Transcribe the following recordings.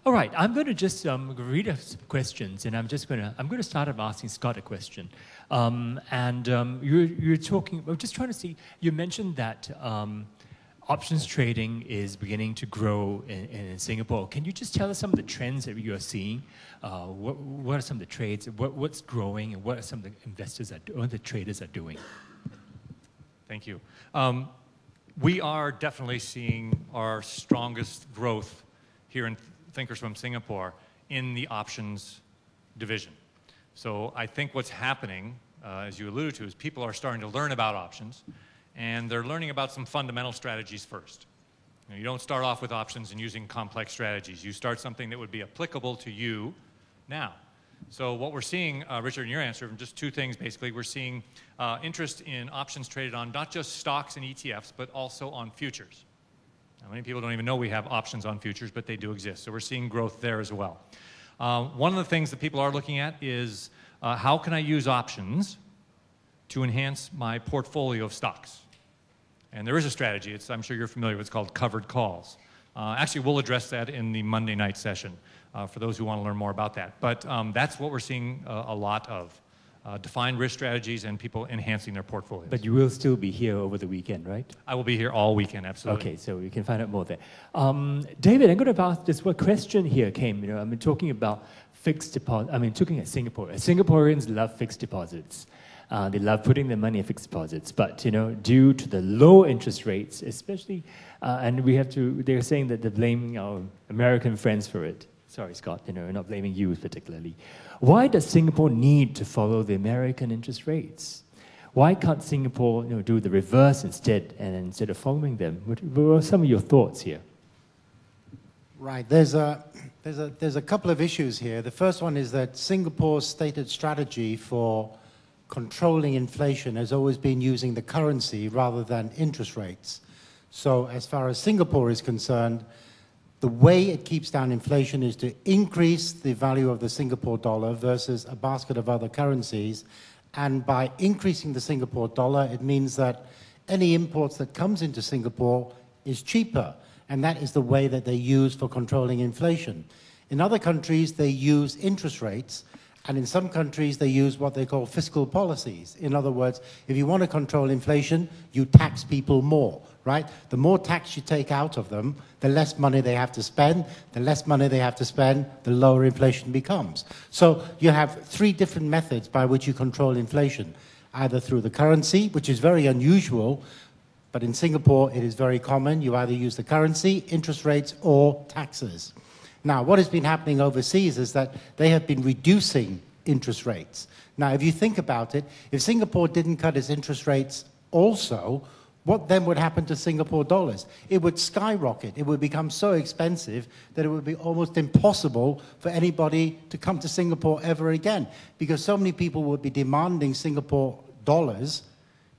All right, I'm going to just read us questions, and I'm going to start off asking Scott a question. You're talking. I'm just trying to see. You mentioned that options trading is beginning to grow in Singapore. Can you just tell us some of the trends that you are seeing? What are some of the trades? What's growing, and what are some of the investors or the traders are doing? Thank you. We are definitely seeing our strongest growth here in Thinkorswim Singapore in the options division. So I think what's happening, as you alluded to, is people are starting to learn about options, and they're learning about some fundamental strategies first. You don't start off with options and using complex strategies. You start something that would be applicable to you now. So what we're seeing, Richard, in your answer, just two things basically. We're seeing interest in options traded on not just stocks and ETFs, but also on futures. Now, many people don't even know we have options on futures, but they do exist. So we're seeing growth there as well. One of the things that people are looking at is how can I use options to enhance my portfolio of stocks? And there is a strategy. I'm sure you're familiar with it. It's called covered calls. Actually, we'll address that in the Monday night session for those who want to learn more about that. But that's what we're seeing a lot of. Defined risk strategies and people enhancing their portfolios. But you will still be here over the weekend, right? I will be here all weekend, absolutely. Okay, so we can find out more there. David, I'm going to ask this. What question here came? I'm talking about fixed deposit. Looking at Singapore. Singaporeans love fixed deposits. They love putting their money in fixed deposits. But due to the low interest rates, especially, and they're saying that they're blaming our American friends for it. Sorry, Scott, not blaming you particularly. Why does Singapore need to follow the American interest rates? Why can't Singapore do the reverse instead of following them? What are some of your thoughts here? Right, there's a couple of issues here. The first one is that Singapore's stated strategy for controlling inflation has always been using the currency rather than interest rates. So as far as Singapore is concerned, the way it keeps down inflation is to increase the value of the Singapore dollar versus a basket of other currencies. And by increasing the Singapore dollar, it means that any imports that comes into Singapore is cheaper. And that is the way that they use for controlling inflation. In other countries, they use interest rates. And in some countries, they use what they call fiscal policies. In other words, if you want to control inflation, you tax people more, right? The more tax you take out of them, the less money they have to spend. The less money they have to spend, the lower inflation becomes. So you have three different methods by which you control inflation, either through the currency, which is very unusual, but in Singapore, it is very common. You either use the currency, interest rates, or taxes. Now, what has been happening overseas is that they have been reducing interest rates. Now, if you think about it, if Singapore didn't cut its interest rates also, what then would happen to Singapore dollars? It would skyrocket. It would become so expensive that it would be almost impossible for anybody to come to Singapore ever again, because so many people would be demanding Singapore dollars.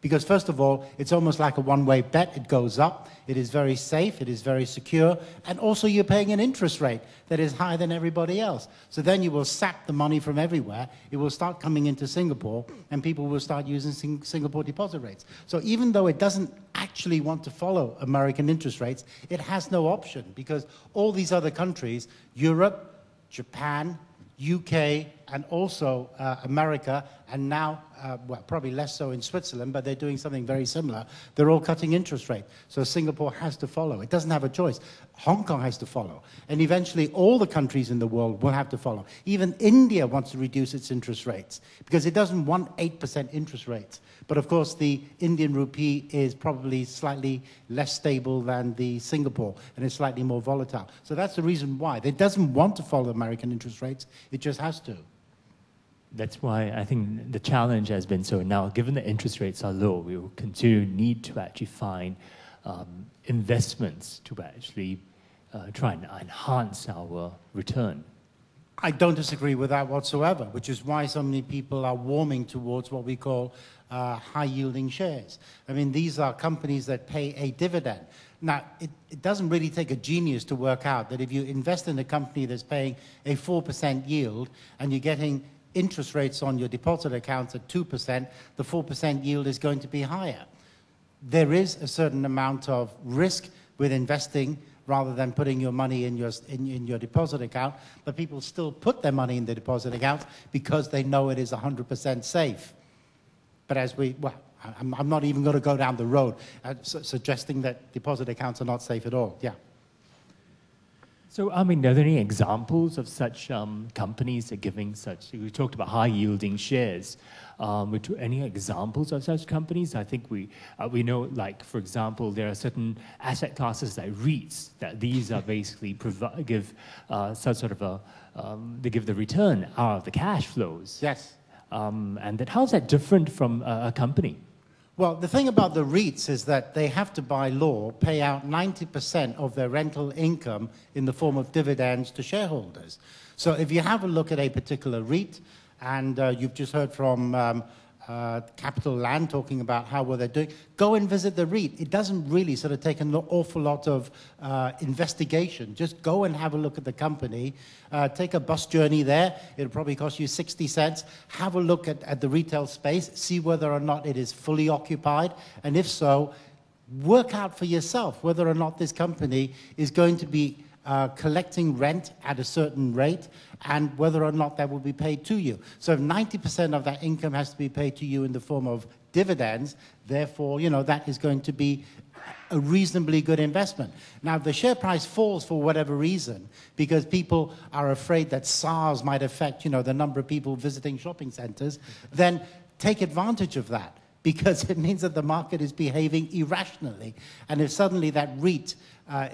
Because first of all, it's almost like a one-way bet. It goes up, it is very safe, it is very secure, and also you're paying an interest rate that is higher than everybody else. So then you will sap the money from everywhere, it will start coming into Singapore, and people will start using Singapore deposit rates. So even though it doesn't actually want to follow American interest rates, it has no option, because all these other countries, Europe, Japan, UK, and also America, and now, well, probably less so in Switzerland, but they're doing something very similar. They're all cutting interest rate. So Singapore has to follow. It doesn't have a choice. Hong Kong has to follow. And eventually, all the countries in the world will have to follow. Even India wants to reduce its interest rates because it doesn't want 8% interest rates. But of course, the Indian rupee is probably slightly less stable than the Singapore, and it's slightly more volatile. So that's the reason why. It doesn't want to follow American interest rates. It just has to. That's why I think the challenge has been, so now given the interest rates are low, we will continue to need to actually find investments to actually try and enhance our return. I don't disagree with that whatsoever, which is why so many people are warming towards what we call high-yielding shares. I mean, these are companies that pay a dividend. Now, it doesn't really take a genius to work out that if you invest in a company that's paying a 4% yield and you're getting interest rates on your deposit accounts at 2%, the 4% yield is going to be higher. There is a certain amount of risk with investing rather than putting your money in your deposit account, but people still put their money in the deposit account because they know it is 100% safe. But I'm not even going to go down the road suggesting that deposit accounts are not safe at all. Yeah. So, I mean, are there any examples of such companies that are giving such, we talked about high-yielding shares. Any examples of such companies? I think we know, like, for example, there are certain asset classes like REITs, that these are basically give some sort of they give the return out of the cash flows. Yes. And that, how's that different from a company? Well, the thing about the REITs is that they have to, by law, pay out 90% of their rental income in the form of dividends to shareholders. So if you have a look at a particular REIT, and you've just heard from Capital Land talking about how well they're doing, go and visit the REIT. It doesn't really sort of take an awful lot of investigation. Just go and have a look at the company. Take a bus journey there. It'll probably cost you 60 cents. Have a look at the retail space. See whether or not it is fully occupied. And if so, work out for yourself whether or not this company is going to be collecting rent at a certain rate, and whether or not that will be paid to you. So if 90% of that income has to be paid to you in the form of dividends, therefore, that is going to be a reasonably good investment. Now, if the share price falls for whatever reason, because people are afraid that SARS might affect, the number of people visiting shopping centers, then take advantage of that, because it means that the market is behaving irrationally. And if suddenly that REIT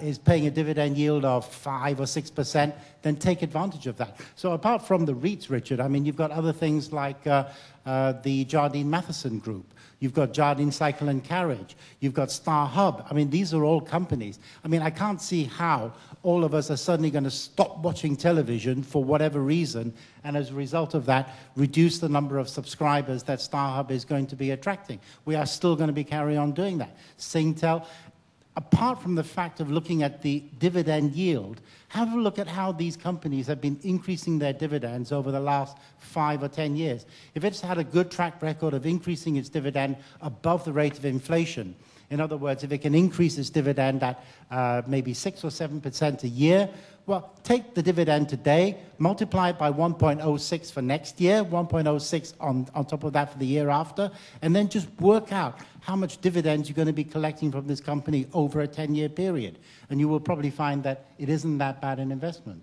is paying a dividend yield of 5 or 6%, then take advantage of that. So apart from the REITs, Richard, I mean, you've got other things like the Jardine Matheson Group. You've got Jardine Cycle and Carriage. You've got Star Hub. I mean, these are all companies. I mean, I can't see how all of us are suddenly going to stop watching television for whatever reason, and as a result of that, reduce the number of subscribers that Star Hub is going to be attracting. We are still going to be carry on doing that. Singtel. Apart from the fact of looking at the dividend yield, have a look at how these companies have been increasing their dividends over the last 5 or 10 years. If it's had a good track record of increasing its dividend above the rate of inflation, in other words, if it can increase its dividend at maybe 6 or 7% a year, well, take the dividend today, multiply it by 1.06 for next year, 1.06 on top of that for the year after, and then just work out how much dividends you're going to be collecting from this company over a 10-year period. And you will probably find that it isn't that bad an investment.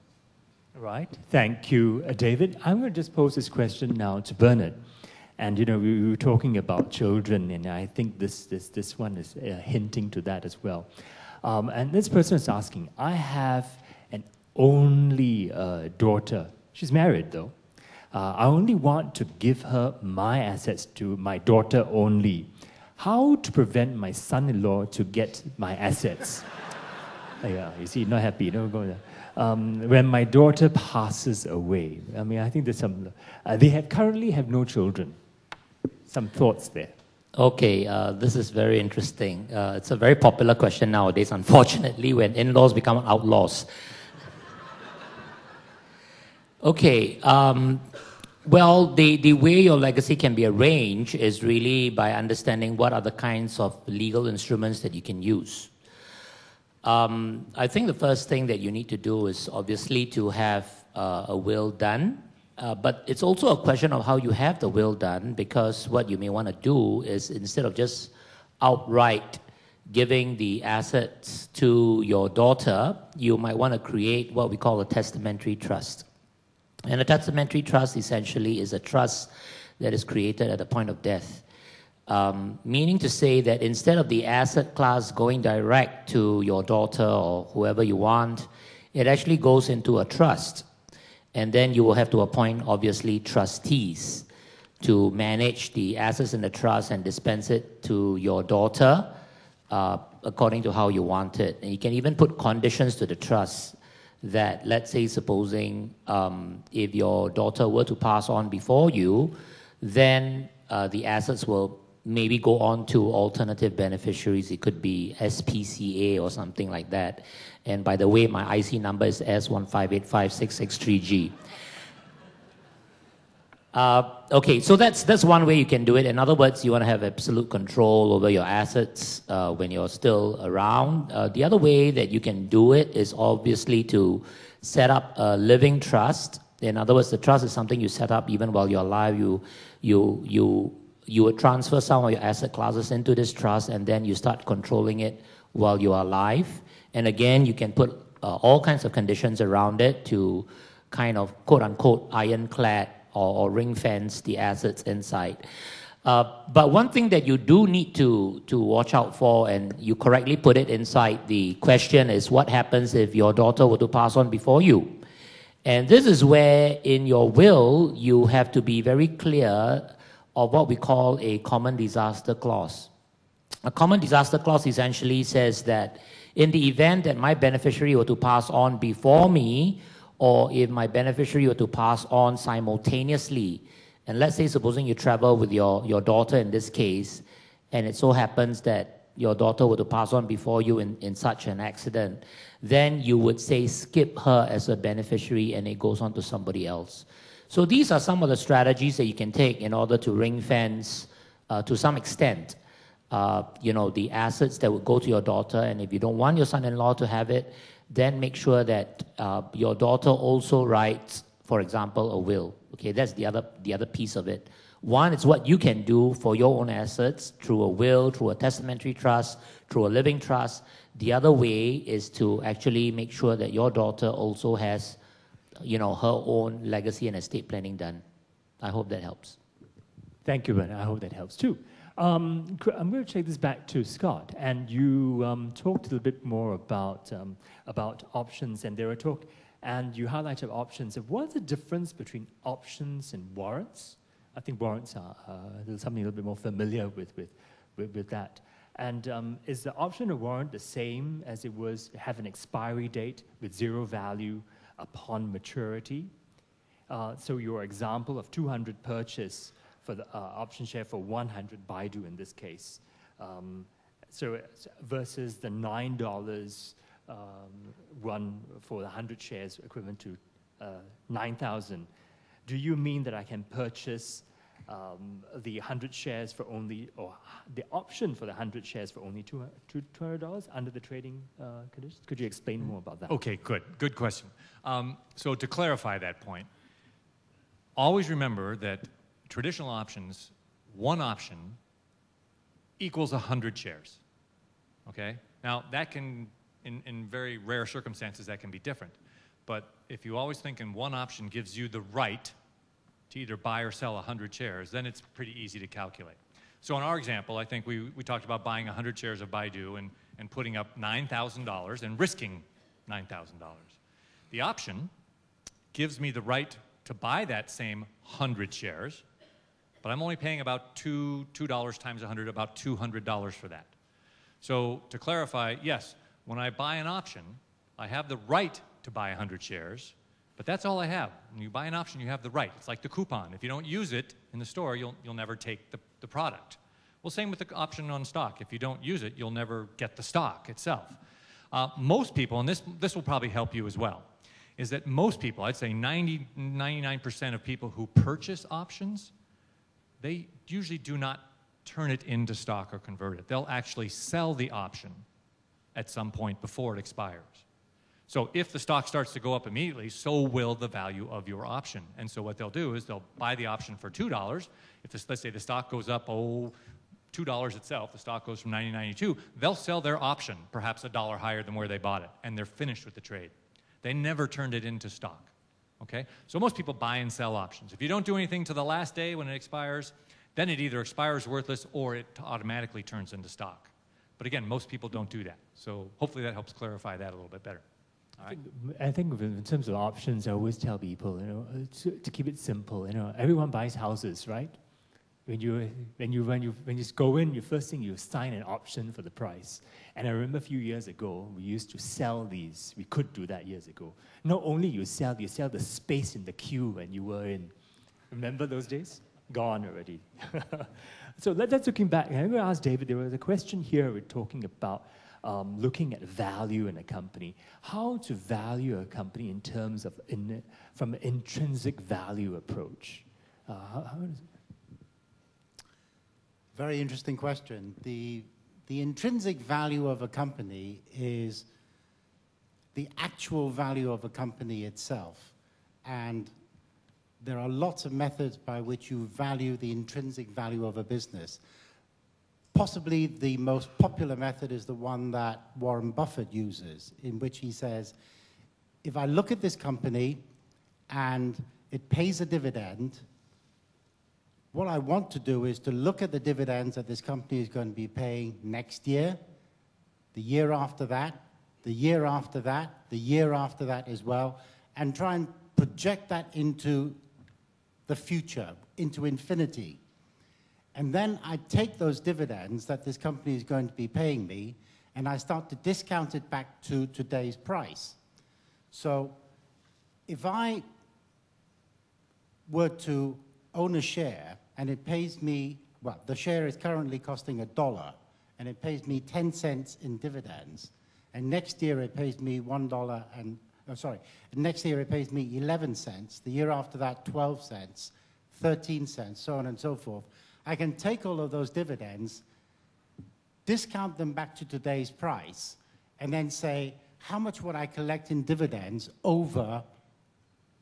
Right. Thank you, David. I'm going to just pose this question now to Bernard. And, we were talking about children, and I think this one is hinting to that as well. And this person is asking, I have an only daughter. She's married, though. I only want to give her my assets to my daughter only. How to prevent my son-in-law to get my assets? Yeah, you see, not happy. When my daughter passes away. I mean, I think there's some... they currently have no children. Some thoughts there. Okay, this is very interesting. It's a very popular question nowadays, unfortunately, when in-laws become outlaws. Okay, well, the way your legacy can be arranged is really by understanding what are the kinds of legal instruments that you can use. I think the first thing that you need to do is obviously to have a will done. But it's also a question of how you have the will done, because what you may want to do is, instead of just outright giving the assets to your daughter, you might want to create what we call a testamentary trust. And a testamentary trust essentially is a trust that is created at the point of death. Meaning to say that instead of the asset class going direct to your daughter or whoever you want, it actually goes into a trust. And then you will have to appoint, obviously, trustees to manage the assets in the trust and dispense it to your daughter according to how you want it. And you can even put conditions to the trust that, let's say, supposing if your daughter were to pass on before you, then the assets will maybe go on to alternative beneficiaries. It could be SPCA or something like that. And by the way, my IC number is S1585663G. Okay, so that's one way you can do it. In other words, you want to have absolute control over your assets when you're still around. The other way that you can do it is obviously to set up a living trust. In other words, the trust is something you set up even while you're alive. You would transfer some of your asset classes into this trust, and then you start controlling it while you are alive. And again, you can put all kinds of conditions around it to kind of quote-unquote ironclad or ring fence the assets inside. But one thing that you do need to watch out for, and you correctly put it inside the question, is what happens if your daughter were to pass on before you? And this is where in your will you have to be very clear of what we call a common disaster clause. A common disaster clause essentially says that in the event that my beneficiary were to pass on before me, or if my beneficiary were to pass on simultaneously, and let's say supposing you travel with your daughter in this case, and it so happens that your daughter were to pass on before you in such an accident, then you would say skip her as a beneficiary and it goes on to somebody else. So these are some of the strategies that you can take in order to ring fence to some extent the assets that would go to your daughter, and if you don't want your son-in-law to have it, then make sure that your daughter also writes, for example, a will. Okay, that's the other piece of it. One is what you can do for your own assets through a will, through a testamentary trust, through a living trust. The other way is to actually make sure that your daughter also has, her own legacy and estate planning done. I hope that helps. Thank you, Ben. I hope that helps too. I'm going to take this back to Scott, and you talked a little bit more about options, and and you highlighted options. What's the difference between options and warrants? I think warrants are something a little bit more familiar with that. And is the option or warrant the same as it was to have an expiry date with zero value upon maturity? So your example of 200 purchase for the option share for 100 Baidu in this case. So versus the $9 one for the 100 shares equivalent to 9,000. Do you mean that I can purchase the 100 shares for only, or the option for the 100 shares for only $200 under the trading conditions? Could you explain more about that? Okay, good question. So to clarify that point, always remember that traditional options, one option equals 100 shares, okay? Now, that can, in very rare circumstances, that can be different. But if you always think in one option gives you the right to either buy or sell 100 shares, then it's pretty easy to calculate. So in our example, I think we talked about buying 100 shares of Baidu and putting up $9,000 and risking $9,000. The option gives me the right to buy that same 100 shares, but I'm only paying about $2 times 100, about $200 for that. So to clarify, yes, when I buy an option, I have the right to buy 100 shares, but that's all I have. When you buy an option, you have the right. It's like the coupon. If you don't use it in the store, you'll never take the product. Well, same with the option on stock. If you don't use it, you'll never get the stock itself. Most people, and this will probably help you as well, is that most people, I'd say 99% of people who purchase options, they usually do not turn it into stock or convert it. They'll actually sell the option at some point before it expires. So if the stock starts to go up immediately, so will the value of your option. And so what they'll do is they'll buy the option for $2. If let's say the stock goes up, $2 itself, the stock goes from $90.92, they'll sell their option perhaps $1 higher than where they bought it, and they're finished with the trade. They never turned it into stock. Okay? So most people buy and sell options. If you don't do anything to the last day when it expires, then it either expires worthless or it automatically turns into stock. But again, most people don't do that. So hopefully that helps clarify that a little bit better. All right? I think in terms of options, I always tell people, to keep it simple. Everyone buys houses, right? When you go in, first thing you sign an option for the price. And I remember a few years ago, we used to sell these. We could do that years ago. Not only you sell the space in the queue when you were in. Remember those days? Gone already. So let's looking back. I'm going to ask David, there was a question here we're talking about looking at value in a company. How to value a company in terms of, from an intrinsic value approach. How does it? Very interesting question. The intrinsic value of a company is the actual value of a company itself. And there are lots of methods by which you value the intrinsic value of a business. Possibly the most popular method is the one that Warren Buffett uses, in which he says, if I look at this company and it pays a dividend, what I want to do is to look at the dividends that this company is going to be paying next year, the year after that, the year after that, the year after that as well, and try and project that into the future, into infinity. And then I take those dividends that this company is going to be paying me, and I start to discount it back to today's price. So if I were to own a share, and it pays me, well, the share is currently costing $1, and it pays me 10 cents in dividends, and next year it pays me $1 and, next year it pays me 11 cents, the year after that 12 cents, 13 cents, so on and so forth. I can take all of those dividends, discount them back to today's price, and then say, how much would I collect in dividends over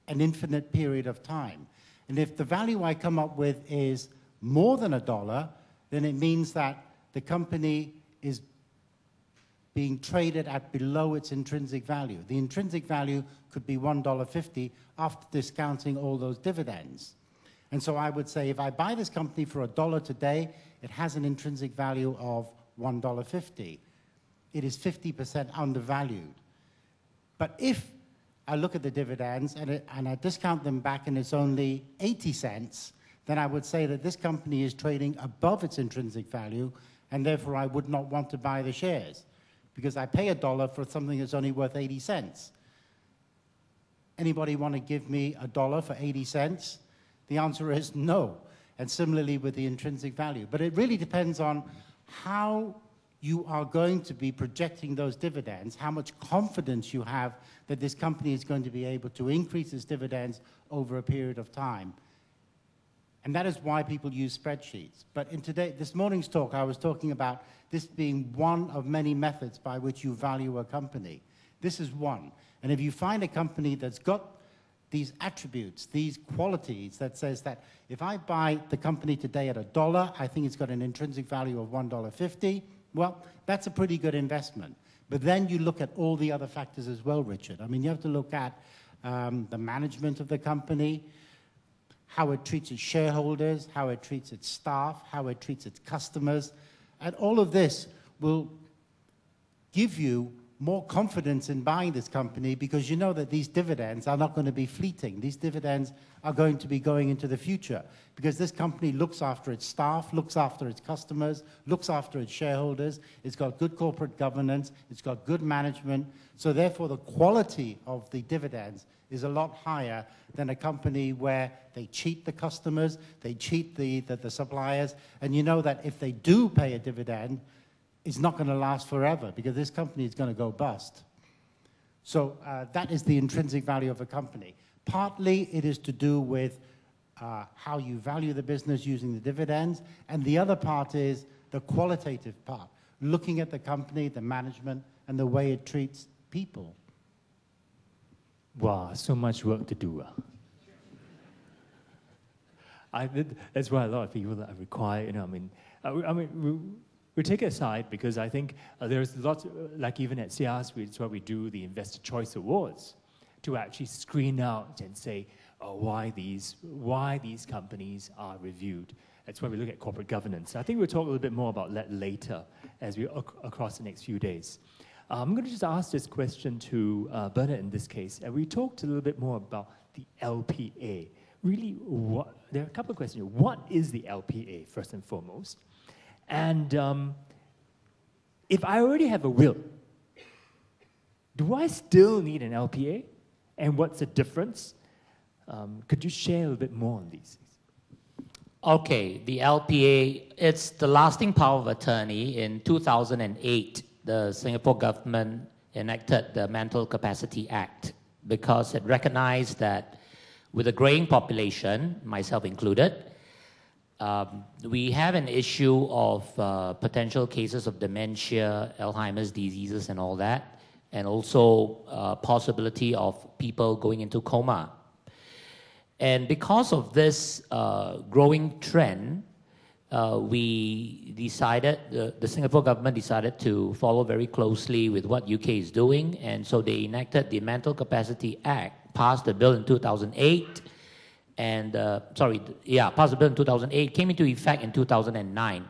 an infinite period of time? And if the value I come up with is more than $1, then it means that the company is being traded at below its intrinsic value. The intrinsic value could be $1.50 after discounting all those dividends. And so I would say if I buy this company for $1 today, it has an intrinsic value of $1.50. It is 50% undervalued. But if I look at the dividends and I discount them back and it's only 80 cents, then I would say that this company is trading above its intrinsic value, and therefore I would not want to buy the shares because I pay $1 for something that's only worth 80 cents. Anybody want to give me $1 for 80 cents? The answer is no. And similarly with the intrinsic value. But it really depends on how you are going to be projecting those dividends, how much confidence you have that this company is going to be able to increase its dividends over a period of time. And that is why people use spreadsheets. But in this morning's talk, I was talking about this being one of many methods by which you value a company. This is one. And if you find a company that's got these attributes, these qualities that says that if I buy the company today at $1, I think it's got an intrinsic value of $1.50, well, that's a pretty good investment. But then you look at all the other factors as well, Richard. I mean, you have to look at the management of the company, how it treats its shareholders, how it treats its staff, how it treats its customers. And all of this will give you more confidence in buying this company because you know that these dividends are not going to be fleeting. These dividends are going to be going into the future because this company looks after its staff, looks after its customers, looks after its shareholders. It's got good corporate governance. It's got good management. So therefore, the quality of the dividends is a lot higher than a company where they cheat the customers, they cheat the suppliers, and you know that if they do pay a dividend, it's not going to last forever because this company is going to go bust. So that is the intrinsic value of a company. Partly it is to do with how you value the business using the dividends, and the other part is the qualitative part, looking at the company, the management, and the way it treats people. Wow, so much work to do. That's why a lot of people that require, we take it aside because I think there's lots, like even at CRS, it's why we do the Investor Choice Awards to actually screen out and say why these companies are reviewed. That's why we look at corporate governance. I think we'll talk a little bit more about that later as we across the next few days. I'm going to just ask this question to Bernard in this case. We talked a little bit more about the LPA. Really, there are a couple of questions. What is the LPA, first and foremost? And if I already have a will, do I still need an LPA? And what's the difference? Could you share a little bit more on these? Okay, the LPA, it's the lasting power of attorney. In 2008, the Singapore government enacted the Mental Capacity Act because it recognized that With a growing population, myself included, we have an issue of potential cases of dementia, Alzheimer's diseases and all that, and also possibility of people going into coma. And because of this growing trend, we decided, the Singapore government decided to follow very closely with what UK is doing, and so they enacted the Mental Capacity Act, passed the bill in 2008, and, passed the bill in 2008, came into effect in 2009.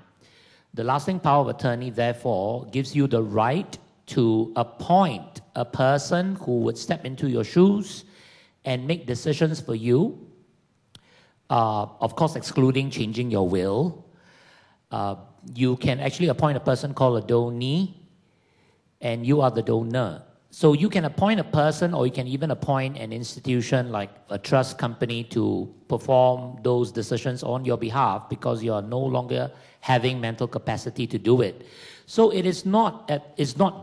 The lasting power of attorney, therefore, gives you the right to appoint a person who would step into your shoes and make decisions for you, of course excluding changing your will. You can actually appoint a person called a donee, and you are the donor. So you can appoint a person, or you can even appoint an institution like a trust company to perform those decisions on your behalf, because you are no longer having mental capacity to do it. So it's not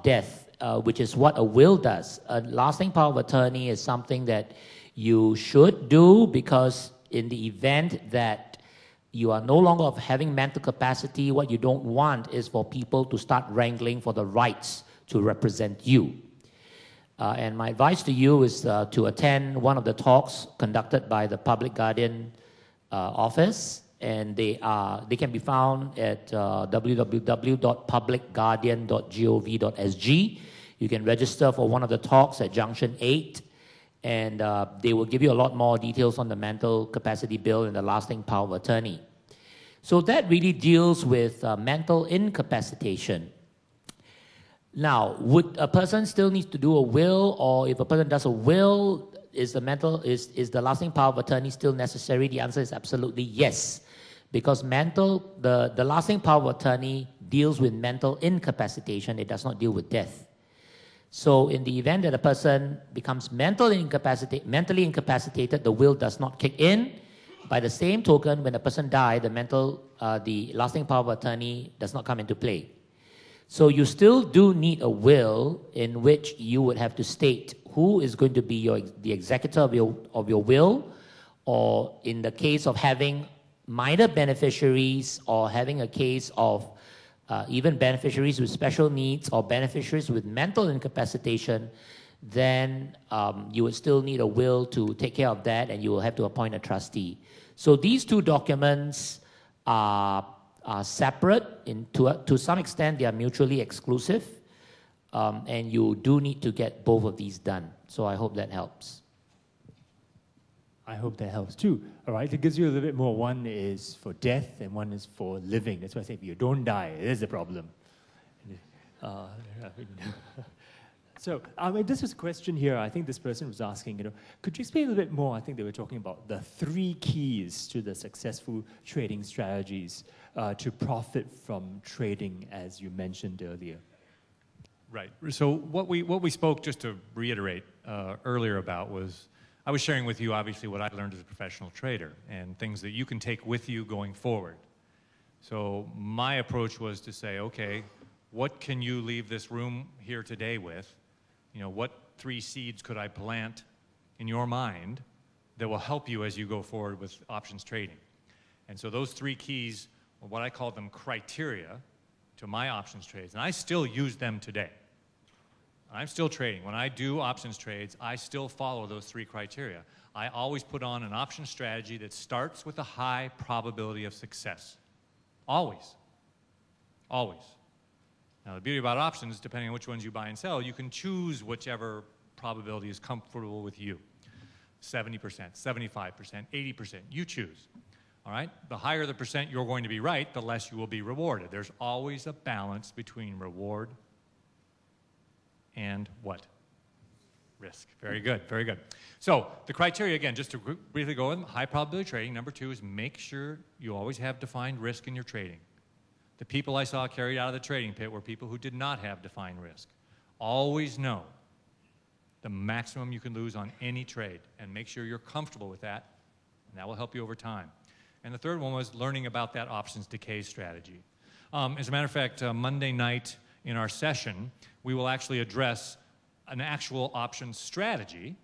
death, which is what a will does. A lasting power of attorney is something that you should do, because in the event that you are no longer having mental capacity, what you don't want is for people to start wrangling for the rights to represent you. And my advice to you is to attend one of the talks conducted by the Public Guardian office, and they can be found at www.publicguardian.gov.sg. You can register for one of the talks at Junction 8, and they will give you a lot more details on the mental capacity bill and the lasting power of attorney. So that really deals with mental incapacitation. Now, would a person still need to do a will, or if a person does a will, is the lasting power of attorney still necessary? The answer is absolutely yes, because the lasting power of attorney deals with mental incapacitation. It does not deal with death. So in the event that a person becomes mentally incapacitated, the will does not kick in. By the same token, when a person dies, the lasting power of attorney does not come into play. So you still do need a will in which you would have to state who is going to be the executor of your will, or in the case of having minor beneficiaries, or having a case of even beneficiaries with special needs or beneficiaries with mental incapacitation, then you would still need a will to take care of that, and you will have to appoint a trustee. So these two documents are separate. To some extent, they are mutually exclusive, and you do need to get both of these done. So I hope that helps. I hope that helps too. All right, it gives you a little bit more. One is for death, and one is for living. That's why I say if you don't die, it is a problem. So, this is a question here. I think this person was asking, could you explain a little bit more? I think they were talking about the 3 keys to the successful trading strategies to profit from trading, as you mentioned earlier. Right. So what we spoke, just to reiterate earlier about, was I was sharing with you, obviously, what I learned as a professional trader and things that you can take with you going forward. So my approach was to say, okay, what can you leave this room here today with? What 3 seeds could I plant in your mind that will help you as you go forward with options trading? And so those 3 keys are what I call them criteria to my options trades. And I still use them today. I'm still trading. When I do options trades, I still follow those 3 criteria. I always put on an option strategy that starts with a high probability of success. Always. Always. Now, the beauty about options, depending on which ones you buy and sell, you can choose whichever probability is comfortable with you. 70%, 75%, 80%, you choose. All right? The higher the percent you're going to be right, the less you will be rewarded. There's always a balance between reward and what? Risk. Very good, very good. So the criteria, again, just to briefly go in, high probability trading. Number 2 is make sure you always have defined risk in your trading. The people I saw carried out of the trading pit were people who did not have defined risk. Always know the maximum you can lose on any trade, and make sure you're comfortable with that, and that will help you over time. And the third one was learning about that options decay strategy. As a matter of fact, Monday night in our session, we will actually address an actual options strategy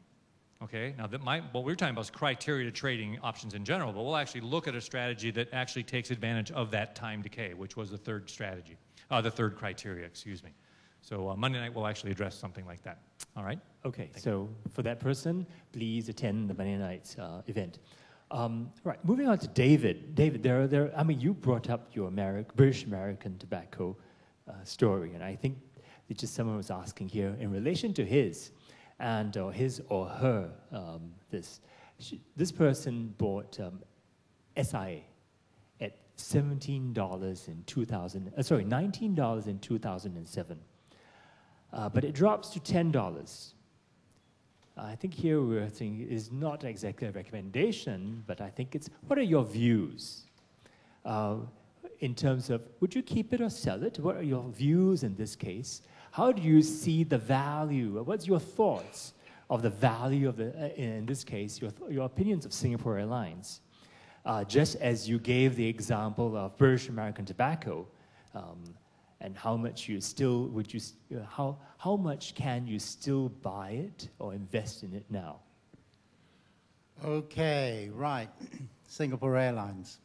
Okay, now what we're talking about is criteria to trading options in general, but we'll actually look at a strategy that actually takes advantage of that time decay, which was the third strategy, the third criteria, excuse me. So Monday night we'll actually address something like that. All right? Okay, so for that person, please attend the Monday night event. Right, moving on to David. David, I mean, you brought up your British American tobacco story, and I think that just someone was asking here in relation to his or his or her this person bought SIA at $19 in 2007, but it drops to $10. I think here we're saying is not exactly a recommendation, but I think it's, what are your views in terms of, would you keep it or sell it? What are your views in this case? How do you see the value? What's your thoughts of the value of in this case, your opinions of Singapore Airlines? Just as you gave the example of British American Tobacco, and how much how much can you still buy it or invest in it now? Okay, right. Singapore Airlines.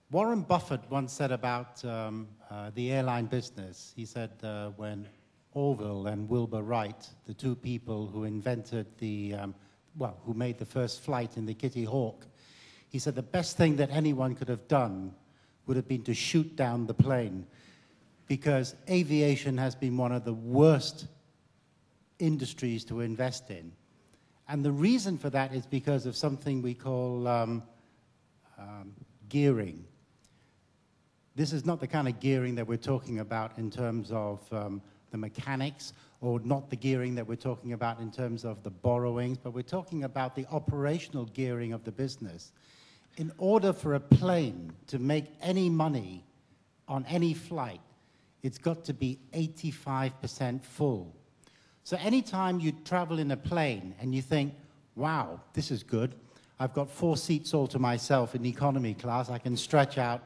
Warren Buffett once said about the airline business, he said when Orville and Wilbur Wright, the two people who invented who made the first flight in the Kitty Hawk, he said the best thing that anyone could have done would have been to shoot down the plane, because aviation has been one of the worst industries to invest in. And the reason for that is because of something we call gearing. This is not the kind of gearing that we're talking about in terms of the mechanics, or not the gearing that we're talking about in terms of the borrowings, but we're talking about the operational gearing of the business. In order for a plane to make any money on any flight, it's got to be 85% full. So anytime you travel in a plane and you think, wow, this is good, I've got 4 seats all to myself in economy class, I can stretch out,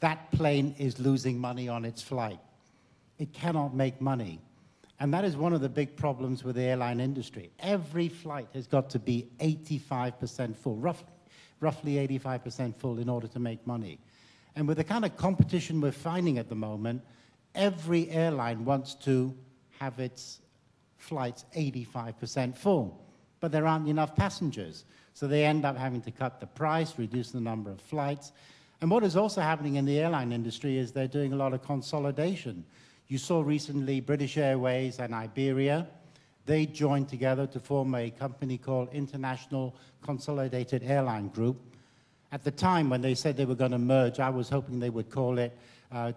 that plane is losing money on its flight. It cannot make money. And that is one of the big problems with the airline industry. Every flight has got to be 85% full, roughly 85% full in order to make money. And with the kind of competition we're finding at the moment, every airline wants to have its flights 85% full, but there aren't enough passengers. So they end up having to cut the price, reduce the number of flights. And what is also happening in the airline industry is they're doing a lot of consolidation. You saw recently British Airways and Iberia. They joined together to form a company called International Consolidated Airline Group. At the time when they said they were going to merge, I was hoping they would call it,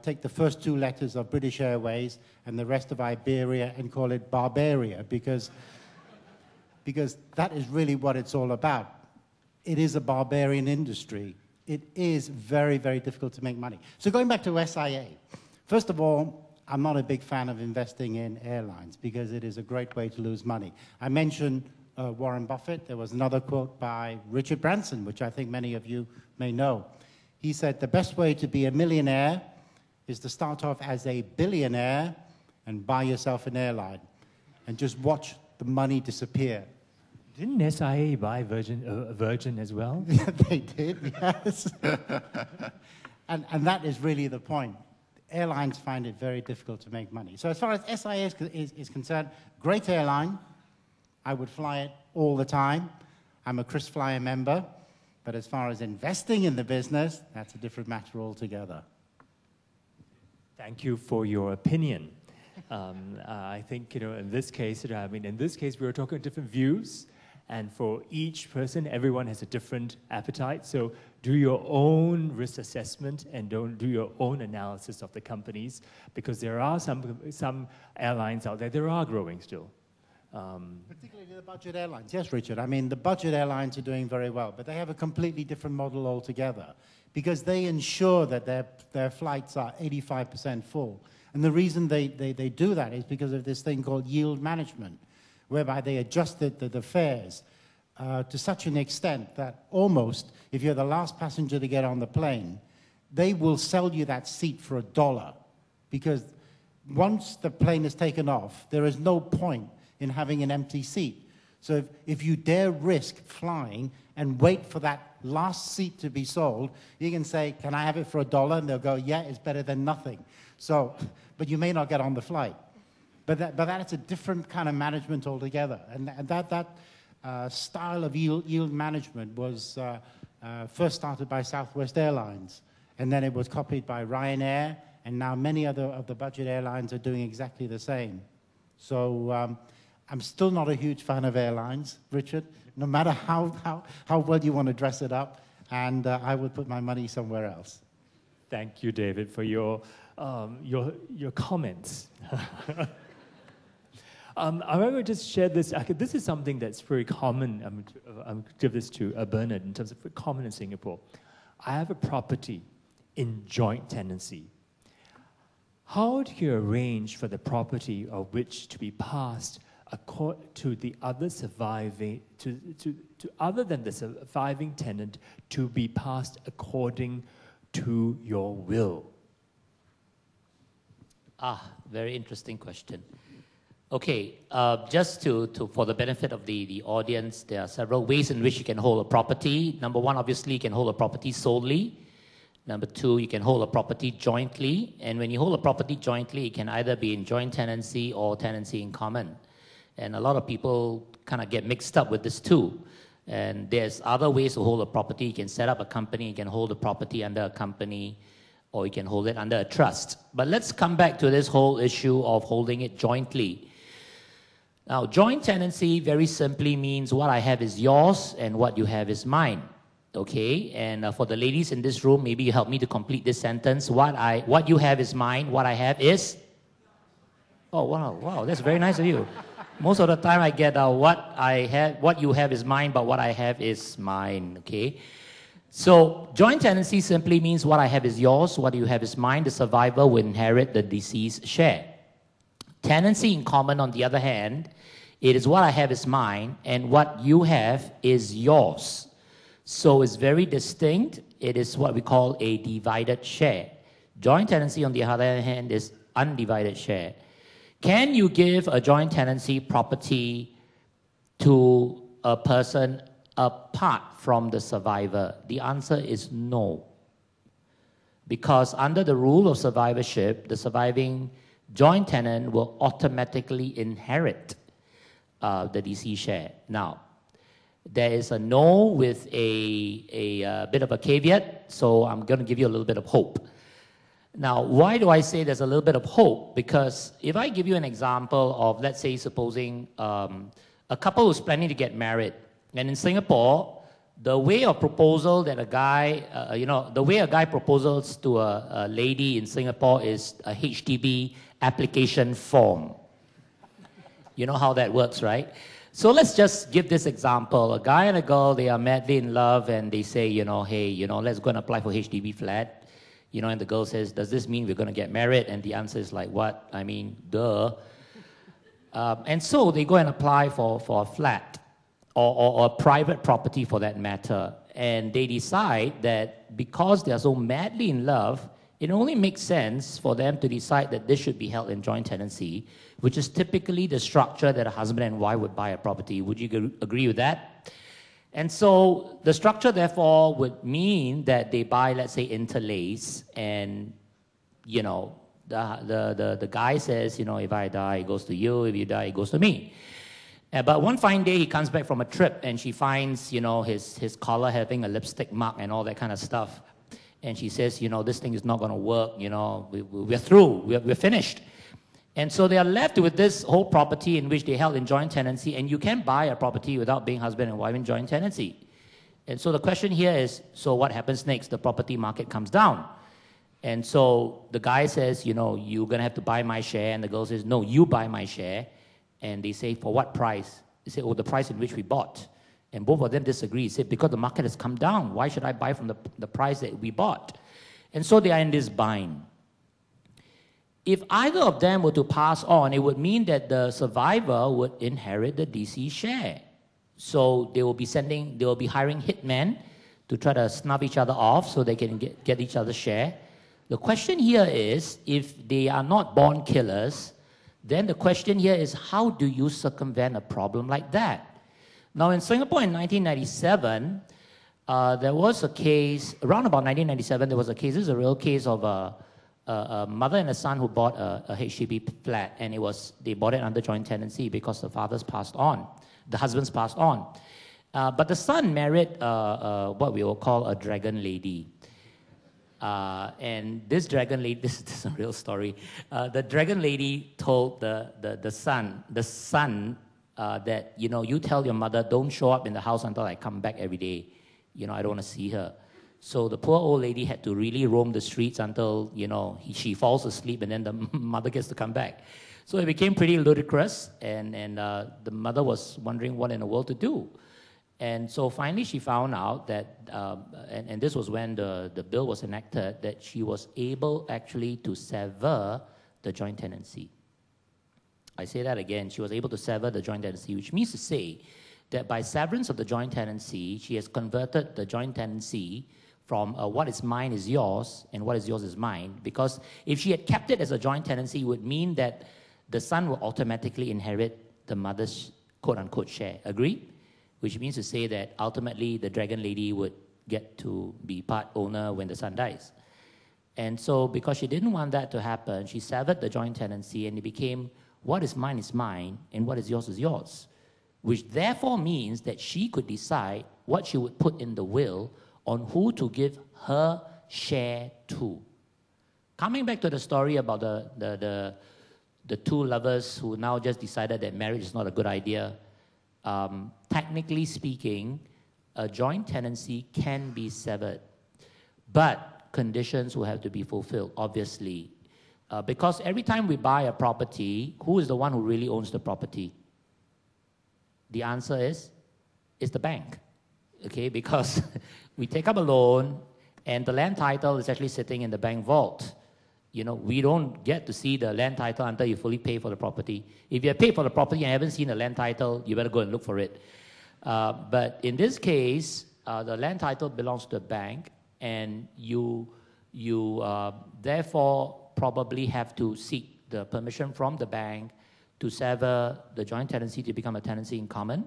take the first 2 letters of British Airways and the rest of Iberia and call it Barbaria, because that is really what it's all about. It is a barbarian industry. It is very, very difficult to make money. So going back to SIA, first of all, I'm not a big fan of investing in airlines because it is a great way to lose money. I mentioned Warren Buffett. There was another quote by Richard Branson, which I think many of you may know. He said, the best way to be a millionaire is to start off as a billionaire and buy yourself an airline and just watch the money disappear. Didn't SIA buy Virgin as well? Yeah, they did, yes. and that is really the point. Airlines find it very difficult to make money. So as far as SIA is concerned, great airline. I would fly it all the time. I'm a KrisFlyer member. But as far as investing in the business, that's a different matter altogether. Thank you for your opinion. I think, in this case, in this case, we were talking different views. And for each person, everyone has a different appetite. So do your own risk assessment and don't do your own analysis of the companies, because there are some airlines out there that are growing still. Particularly the budget airlines. Yes, Richard. I mean, the budget airlines are doing very well, but they have a completely different model altogether because they ensure that their flights are 85% full. And the reason they do that is because of this thing called yield management, whereby they adjusted the fares to such an extent that almost, if you're the last passenger to get on the plane, they will sell you that seat for $1, because once the plane is taken off, there is no point in having an empty seat. So if you dare risk flying and wait for that last seat to be sold, you can say, can I have it for $1? And they'll go, yeah, it's better than nothing. So, but you may not get on the flight. But that's a different kind of management altogether. And that style of yield management was first started by Southwest Airlines. And then it was copied by Ryanair. And now many other of the budget airlines are doing exactly the same. So I'm still not a huge fan of airlines, Richard, no matter how well you want to dress it up. And I would put my money somewhere else. Thank you, David, for your comments. I want to just share this. This is something that's very common. I'm give this to Bernard in terms of very common in Singapore. I have a property in joint tenancy. How do you arrange for the property of which to be passed to the other surviving to other than the surviving tenant to be passed according to your will? Very interesting question. Okay, just for the benefit of the audience, there are several ways in which you can hold a property. Number one, obviously, you can hold a property solely. Number two, you can hold a property jointly. And when you hold a property jointly, it can either be in joint tenancy or tenancy in common. And a lot of people kind of get mixed up with this too. And there's other ways to hold a property. You can set up a company, you can hold a property under a company, or you can hold it under a trust. But let's come back to this whole issue of holding it jointly. Now, joint tenancy very simply means what I have is yours and what you have is mine. Okay, and for the ladies in this room, maybe you help me to complete this sentence. What you have is mine, what I have is... Oh, wow, that's very nice of you. Most of the time I get what you have is mine, but what I have is mine, okay? So joint tenancy simply means what I have is yours, what you have is mine. The survivor will inherit the deceased share. Tenancy in common, on the other hand, it is what I have is mine, and what you have is yours. So it's very distinct. It is what we call a divided share. Joint tenancy, on the other hand, is undivided share. Can you give a joint tenancy property to a person apart from the survivor? The answer is no. Because under the rule of survivorship, the surviving joint tenant will automatically inherit the deceased share. Now, there is a no with a bit of a caveat, so I'm going to give you a little bit of hope. Now, why do I say there's a little bit of hope? Because if I give you an example of, let's say, supposing a couple who's planning to get married, and in Singapore, the way of proposal that a guy, the way a guy proposes to a lady in Singapore is a HDB application form. You know how that works, right? So let's just give this example. A guy and a girl, they are madly in love, and they say, hey, let's go and apply for HDB flat. And the girl says, does this mean we're going to get married? And the answer is like, what? I mean, duh. And so they go and apply for a flat or a private property for that matter. And they decide that because they are so madly in love, it only makes sense for them to decide that this should be held in joint tenancy, which is typically the structure that a husband and wife would buy a property. Would you agree with that? And so the structure, therefore, would mean that they buy, let's say, interlace, and, the guy says, if I die, it goes to you. If you die, it goes to me. But one fine day, he comes back from a trip, and she finds, his collar having a lipstick mark and all that kind of stuff. And she says, this thing is not going to work, we're through, we're finished. And so they are left with this whole property in which they held in joint tenancy, and you can't buy a property without being husband and wife in joint tenancy. And so the question here is, so what happens next? The property market comes down. And so the guy says, you're going to have to buy my share, and the girl says, no, you buy my share. And they say, for what price? They say, the price in which we bought. And both of them disagree. They say, because the market has come down, why should I buy from the price that we bought? And so they are in this bind. If either of them were to pass on, it would mean that the survivor would inherit the DC share. So they will be hiring hitmen to try to snub each other off so they can get each other's share. The question here is, if they are not born killers, Then the question here is, how do you circumvent a problem like that? Now, in Singapore in 1997, there was a case, around about 1997, there was a case, this is a real case of a mother and a son who bought a HDB flat, and they bought it under joint tenancy because the husband's passed on. But the son married what we will call a dragon lady. And this dragon lady, this is a real story. The dragon lady told the son that, you tell your mother, don't show up in the house until I come back every day. I don't want to see her. So the poor old lady had to really roam the streets until, she falls asleep and then the mother gets to come back. So it became pretty ludicrous, and the mother was wondering what in the world to do. And so finally she found out that, and this was when the bill was enacted, that she was able actually to sever the joint tenancy. I say that again, she was able to sever the joint tenancy, which means to say that by severance of the joint tenancy, she has converted the joint tenancy from what is mine is yours and what is yours is mine. Because if she had kept it as a joint tenancy, it would mean that the son will automatically inherit the mother's quote-unquote share. Agree? Which means to say that ultimately the dragon lady would get to be part owner when the son dies. And so because she didn't want that to happen, she severed the joint tenancy, and it became what is mine and what is yours, which therefore means that she could decide what she would put in the will on who to give her share to. Coming back to the story about the two lovers who now just decided that marriage is not a good idea, technically speaking, a joint tenancy can be severed, but conditions will have to be fulfilled, obviously. Because every time we buy a property, who is the one who really owns the property? The answer is, it's the bank, okay? Because we take up a loan, and the land title is actually sitting in the bank vault. We don't get to see the land title until you fully pay for the property. If you have paid for the property and haven't seen the land title, you better go and look for it. But in this case, the land title belongs to the bank, and you therefore probably have to seek the permission from the bank to sever the joint tenancy to become a tenancy in common,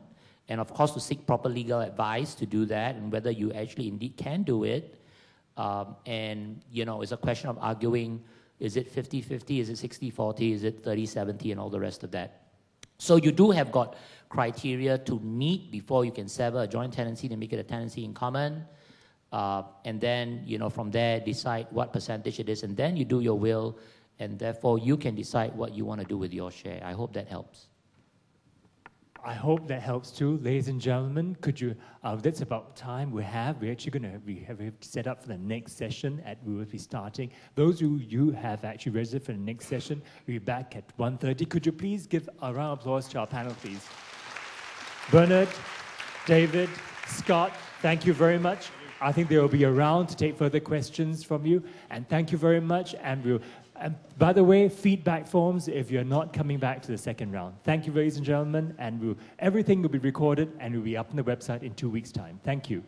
and of course to seek proper legal advice to do that, and whether you actually indeed can do it. And it's a question of arguing, is it 50-50, is it 60-40, is it 30-70, and all the rest of that. So you do have got criteria to meet before you can sever a joint tenancy to make it a tenancy in common. And then, from there, decide what percentage it is, and then you do your will, and therefore you can decide what you want to do with your share. I hope that helps. I hope that helps too, ladies and gentlemen. Could you? That's about time we have. We're actually going to have set up for the next session. We will be starting. Those who you have actually registered for the next session, we'll be back at 1:30. Could you please give a round of applause to our panel, please? Bernard, David, Scott, thank you very much. I think they will be around to take further questions from you. And thank you very much. And by the way, feedback forms if you're not coming back to the second round. Thank you, ladies and gentlemen. And everything will be recorded and will be up on the website in 2 weeks' time. Thank you.